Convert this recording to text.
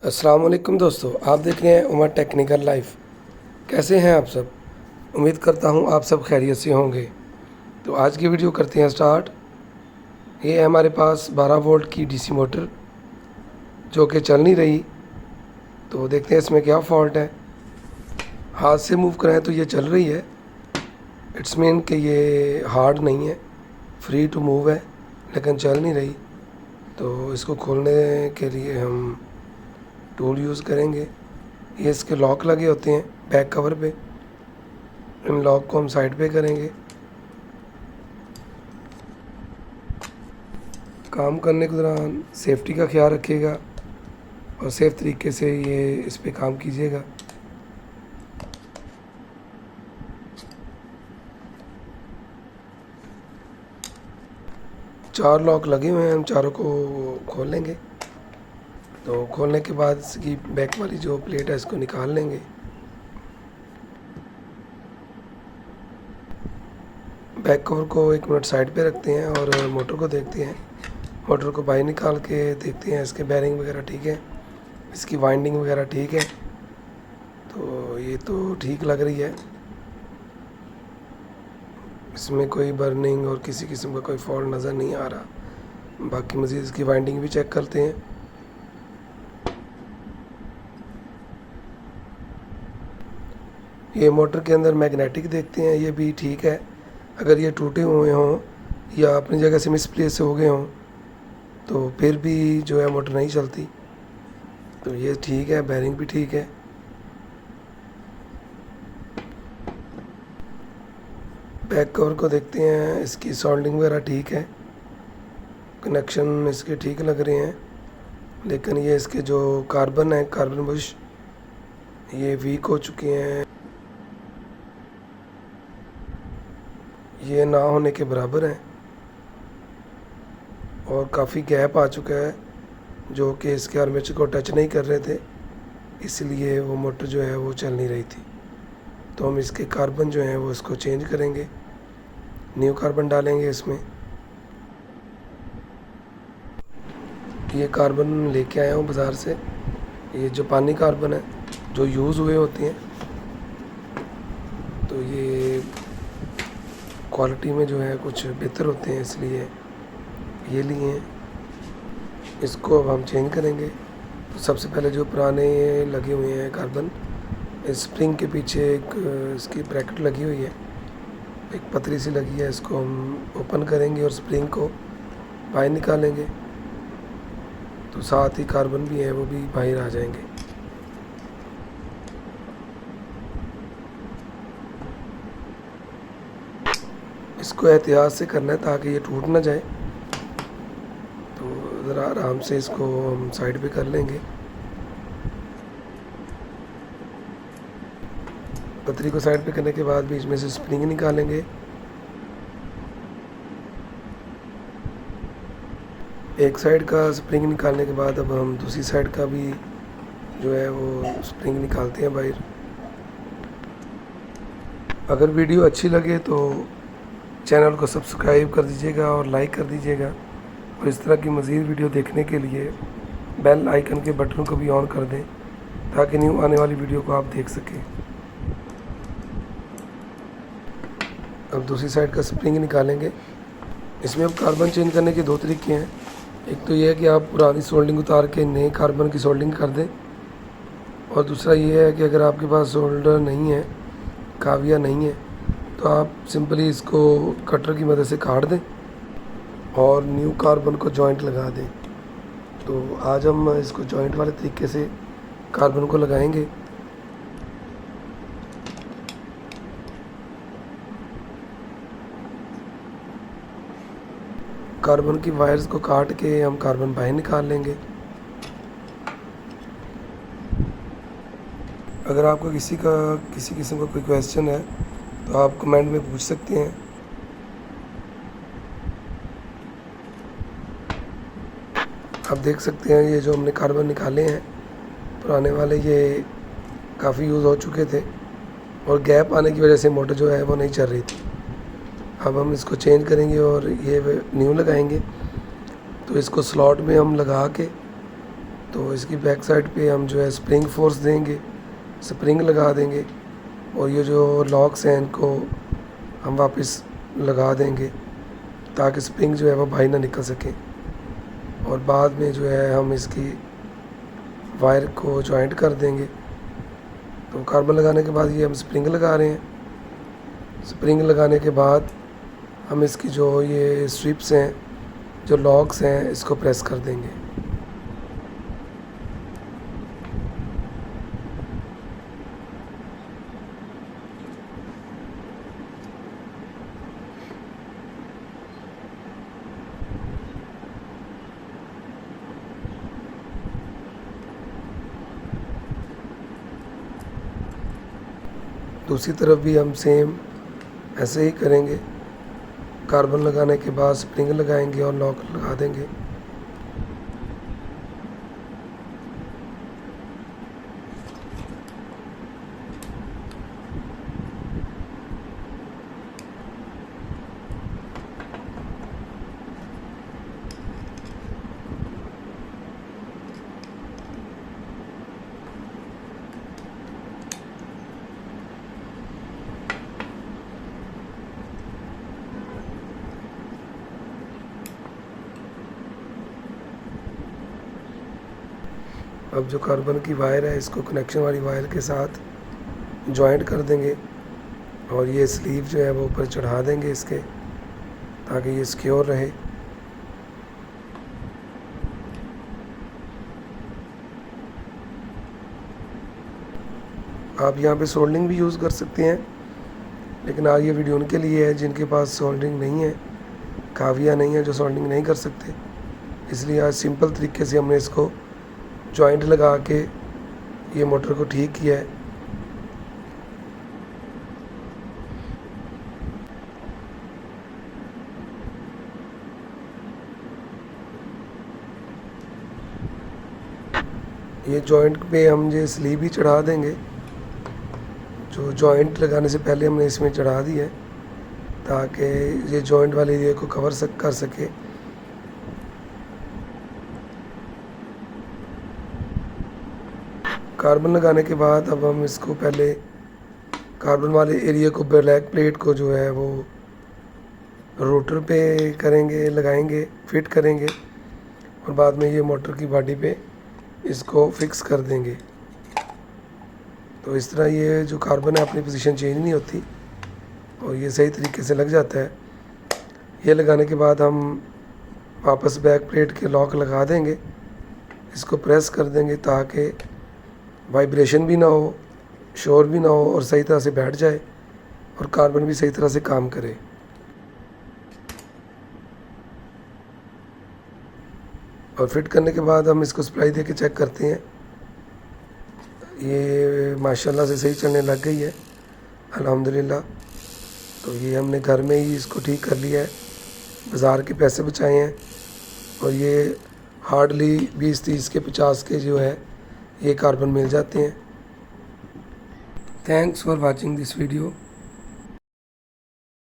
अस्सलाम वालेकुम दोस्तों, आप देख रहे हैं उमर टेक्निकल लाइफ। कैसे हैं आप सब? उम्मीद करता हूं आप सब खैरियत से होंगे। तो आज की वीडियो करते हैं स्टार्ट। ये है हमारे पास 12 वोल्ट की डीसी मोटर जो कि चल नहीं रही। तो देखते हैं इसमें क्या फॉल्ट है। हाथ से मूव कराएं तो ये चल रही है। इट्स मीन कि ये हार्ड नहीं है, फ्री टू मूव है, लेकिन चल नहीं रही। तो इसको खोलने के लिए हम टूल यूज़ करेंगे। ये इसके लॉक लगे होते हैं बैक कवर पे। इन लॉक को हम साइड पे करेंगे। काम करने के दौरान सेफ्टी का ख्याल रखिएगा और सेफ तरीके से ये इस पे काम कीजिएगा। चार लॉक लगे हुए हैं, हम चारों को खोल लेंगे। तो खोलने के बाद इसकी बैक वाली जो प्लेट है इसको निकाल लेंगे। बैक कवर को 1 मिनट साइड पे रखते हैं और मोटर को देखते हैं। मोटर को बाहर निकाल के देखते हैं इसके बेरिंग वगैरह ठीक है, इसकी वाइंडिंग वगैरह ठीक है। तो ये तो ठीक लग रही है, इसमें कोई बर्निंग और किसी किस्म का कोई फॉल्ट नज़र नहीं आ रहा। बाकी मज़ीद इसकी वाइंडिंग भी चेक करते हैं। ये मोटर के अंदर मैग्नेटिक देखते हैं, ये भी ठीक है। अगर ये टूटे हुए हों या अपनी जगह से मिसप्लेस हो गए हों तो फिर भी जो है मोटर नहीं चलती। तो ये ठीक है, बेरिंग भी ठीक है। बैक कवर को देखते हैं, इसकी सोल्डिंग वगैरह ठीक है, कनेक्शन इसके ठीक लग रहे हैं। लेकिन ये इसके जो कार्बन है, कार्बन बुश, ये वीक हो चुके हैं। ये ना होने के बराबर हैं और काफ़ी गैप आ चुका है जो कि इसके आर्मेचर को टच नहीं कर रहे थे, इसलिए वो मोटर जो है वो चल नहीं रही थी। तो हम इसके कार्बन जो हैं वो इसको चेंज करेंगे, न्यू कार्बन डालेंगे इसमें। ये कार्बन लेके आया हूँ बाज़ार से। ये जापानी कार्बन है जो यूज़ हुए होते हैं। तो ये क्वालिटी में जो है कुछ बेहतर होते हैं, इसलिए ये लिए हैं। इसको अब हम चेंज करेंगे। तो सबसे पहले जो पुराने लगे हुए हैं कार्बन, स्प्रिंग के पीछे एक इसकी ब्रैकेट लगी हुई है, एक पतली सी लगी है, इसको हम ओपन करेंगे और स्प्रिंग को बाहर निकालेंगे। तो साथ ही कार्बन भी है वो भी बाहर आ जाएंगे। इसको एहतियात से करना है ताकि ये टूट ना जाए। तो ज़रा आराम से इसको हम साइड पे कर लेंगे। पतरी को साइड पे करने के बाद बीच में से स्प्रिंग निकालेंगे। एक साइड का स्प्रिंग निकालने के बाद अब हम दूसरी साइड का भी जो है वो स्प्रिंग निकालते हैं बाहर। अगर वीडियो अच्छी लगे तो चैनल को सब्सक्राइब कर दीजिएगा और लाइक कर दीजिएगा, और इस तरह की मज़ीद वीडियो देखने के लिए बेल आइकन के बटन को भी ऑन कर दें ताकि न्यू आने वाली वीडियो को आप देख सकें। अब दूसरी साइड का स्प्रिंग निकालेंगे। इसमें अब कार्बन चेंज करने के 2 तरीके हैं। एक तो ये है कि आप पुरानी सोल्डिंग उतार के नए कार्बन की सोल्डिंग कर दें, और दूसरा ये है कि अगर आपके पास सोल्डर नहीं है, काविया नहीं है, तो आप सिंपली इसको कटर की मदद से काट दें और न्यू कार्बन को जॉइंट लगा दें। तो आज हम इसको जॉइंट वाले तरीके से कार्बन को लगाएंगे। कार्बन की वायर्स को काट के हम कार्बन बाहर निकाल लेंगे। अगर आपको किसी किस्म का कोई क्वेश्चन है तो आप कमेंट में पूछ सकते हैं। आप देख सकते हैं ये जो हमने कार्बन निकाले हैं पुराने वाले, ये काफ़ी यूज़ हो चुके थे और गैप आने की वजह से मोटर जो है वो नहीं चल रही थी। अब हम इसको चेंज करेंगे और ये न्यू लगाएंगे। तो इसको स्लॉट में हम लगा के तो इसकी बैक साइड पे हम जो है स्प्रिंग फोर्स देंगे, स्प्रिंग लगा देंगे और ये जो लॉक्स हैं इनको हम वापस लगा देंगे ताकि स्प्रिंग जो है वो बाहर ना निकल सके। और बाद में जो है हम इसकी वायर को जॉइंट कर देंगे। तो कार्बन लगाने के बाद ये हम स्प्रिंग लगा रहे हैं। स्प्रिंग लगाने के बाद हम इसकी जो ये स्ट्रिप्स हैं, जो लॉक्स हैं, इसको प्रेस कर देंगे। दूसरी तरफ भी हम सेम ऐसे ही करेंगे। कार्बन लगाने के बाद स्प्रिंग लगाएंगे और लॉक लगा देंगे। अब जो कार्बन की वायर है इसको कनेक्शन वाली वायर के साथ जॉइंट कर देंगे और ये स्लीव जो है वो ऊपर चढ़ा देंगे इसके, ताकि ये सिक्योर रहे। आप यहाँ पे सोल्डरिंग भी यूज़ कर सकते हैं, लेकिन आज ये वीडियो उनके लिए है जिनके पास सोल्डरिंग नहीं है, काविया नहीं है, जो सोल्डरिंग नहीं कर सकते। इसलिए आज सिंपल तरीके से हमने इसको जॉइंट लगा के ये मोटर को ठीक किया है। ये जॉइंट पे हम ये स्लीव भी चढ़ा देंगे, जो जॉइंट लगाने से पहले हमने इसमें चढ़ा दी है ताकि ये जॉइंट वाले एरिया को कवर कर सके। कार्बन लगाने के बाद अब हम इसको पहले कार्बन वाले एरिया को, ब्लैक प्लेट को जो है वो रोटर पे करेंगे, लगाएंगे, फिट करेंगे और बाद में ये मोटर की बॉडी पे इसको फिक्स कर देंगे। तो इस तरह ये जो कार्बन है अपनी पोजीशन चेंज नहीं होती और ये सही तरीके से लग जाता है। ये लगाने के बाद हम वापस बैक प्लेट के लॉक लगा देंगे, इसको प्रेस कर देंगे ताकि वाइब्रेशन भी ना हो, शोर भी ना हो और सही तरह से बैठ जाए और कार्बन भी सही तरह से काम करे। और फिट करने के बाद हम इसको सप्लाई दे के चेक करते हैं। ये माशाल्लाह से सही चलने लग गई है अल्हम्दुलिल्लाह। तो ये हमने घर में ही इसको ठीक कर लिया है, बाज़ार के पैसे बचाए हैं और ये हार्डली 20-30 के 50 के जो है ये कार्बन मिल जाते हैं। Thanks for watching this video.